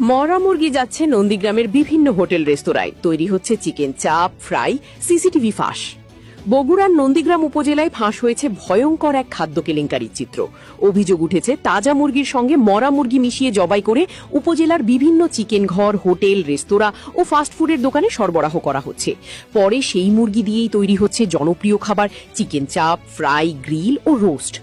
মরা মুরগি যাচ্ছে নন্দীগ্রামের বিভিন্ন হোটেল রেস্তোরাঁয়, তৈরি হচ্ছে চিকেন চাপ, ফ্রাই, সিসিটিভি ফাঁস। বগুড়ার নন্দীগ্রাম উপজেলায় ফাঁস হয়েছে ভয়ঙ্কর এক খাদ্য কেলেঙ্কারির চিত্র। অভিযোগ উঠেছে তাজা মুরগির সঙ্গে মরা মুরগি মিশিয়ে জবাই করে উপজেলার বিভিন্ন চিকেন ঘর, হোটেল, রেস্তোরাঁ ও ফাস্টফুডের দোকানে সরবরাহ করা হচ্ছে। পরে সেই মুরগি দিয়েই তৈরি হচ্ছে জনপ্রিয় খাবার চিকেন চাপ, ফ্রাই, গ্রিল ও রোস্ট।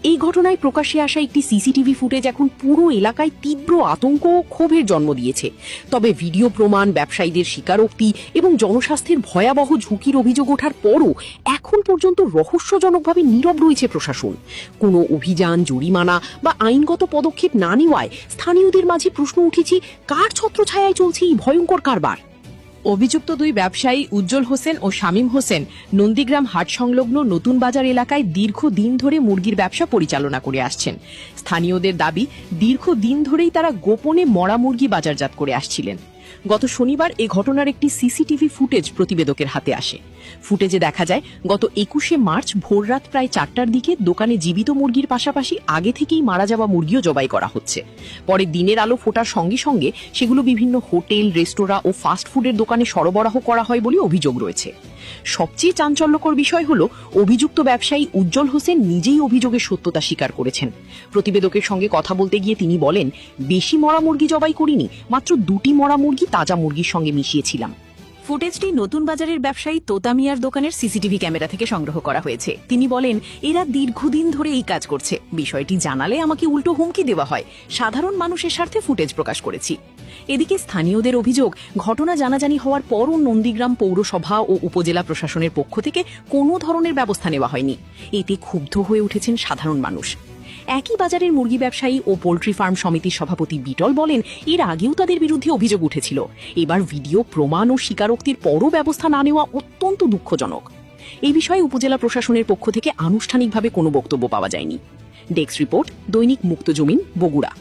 এই ঘটনায় প্রকাশ্যে আসা একটি সিসিটিভি ফুটেজ এখন পুরো এলাকায় তীব্র আতঙ্ক ও ক্ষোভের জন্ম দিয়েছে। তবে ভিডিও প্রমাণ, ব্যবসায়ীদের স্বীকারোক্তি এবং জনস্বাস্থ্যের ভয়াবহ ঝুঁকির অভিযোগ ওঠার পরও এখন পর্যন্ত রহস্যজনকভাবে নীরব রয়েছে প্রশাসন। কোনো অভিযান, জরিমানা বা আইনগত পদক্ষেপ না নেওয়ায় স্থানীয়দের মাঝে প্রশ্ন উঠেছে, কার ছত্রছায়ায় চলছে এই ভয়ঙ্কর কারবার। অভিযুক্ত দুই ব্যবসায়ী উজ্জ্বল হোসেন ও শামীম হোসেন নন্দীগ্রাম হাট সংলগ্ন নতুন বাজার এলাকায় দীর্ঘদিন ধরে মুরগির ব্যবসা পরিচালনা করে আসছেন। স্থানীয়দের দাবি, দীর্ঘদিন ধরেই তারা গোপনে মরা মুরগি বাজারজাত করে আসছিলেন। গত শনিবার এ ঘটনার একটি সিসিটিভি ফুটেজ প্রতিবেদকের হাতে আসে। ফুটেজে দেখা যায়, গত 21শে মার্চ ভোররাত প্রায় 4টার দিকে দোকানে জীবিত মুরগির পাশাপাশি আগে থেকেই মারা যাওয়া মুরগিও জবাই করা হচ্ছে। পরে দিনের আলো ফোটার সঙ্গে সঙ্গে সেগুলো বিভিন্ন হোটেল, রেস্তোরাঁ ও ফাস্টফুডের দোকানে সরবরাহ করা হয় বলে অভিযোগ রয়েছে। সবচেয়ে চাঞ্চল্যকর বিষয় হল, অভিযুক্ত ব্যবসায়ী উজ্জ্বল হোসেন নিজেই অভিযোগের সত্যতা স্বীকার করেছেন। প্রতিবেদকের সঙ্গে কথা বলতে গিয়ে তিনি বলেন, বেশি মরা মুরগি জবাই করিনি, মাত্র 2টি মরা মুরগি তাজা মুরগির সঙ্গে মিশিয়েছিলাম। ফুটেজটি নতুন বাজারের ব্যবসায়ী তোতা মিয়ার দোকানের সিসিটিভি ক্যামেরা থেকে সংগ্রহ করা হয়েছে। তিনি বলেন, এরা দীর্ঘদিন ধরে এই কাজ করছে। বিষয়টি জানালে আমাকে উল্টো হুমকি দেওয়া হয়। সাধারণ মানুষের স্বার্থে ফুটেজ প্রকাশ করেছি। এদিকে স্থানীয়দের অভিযোগ, ঘটনা জানাজানি হওয়ার পরও নন্দীগ্রাম পৌরসভা ও উপজেলা প্রশাসনের পক্ষ থেকে কোনো ধরনের ব্যবস্থা নেওয়া হয়নি। এতে ক্ষুব্ধ হয়ে উঠেছেন সাধারণ মানুষ। একই বাজারের মুরগি ব্যবসায়ী ও পোল্ট্রি ফার্ম সমিতির সভাপতি বিটল বলেন, এর আগেও তাদের বিরুদ্ধে অভিযোগ উঠেছিল। এবার ভিডিও প্রমাণ ও স্বীকারোক্তির পরও ব্যবস্থা না নেওয়া অত্যন্ত দুঃখজনক। এই বিষয়ে উপজেলা প্রশাসনের পক্ষ থেকে আনুষ্ঠানিকভাবে কোনো বক্তব্য পাওয়া যায়নি। ডেস্ক রিপোর্ট, দৈনিক মুক্ত জমিন, বগুড়া।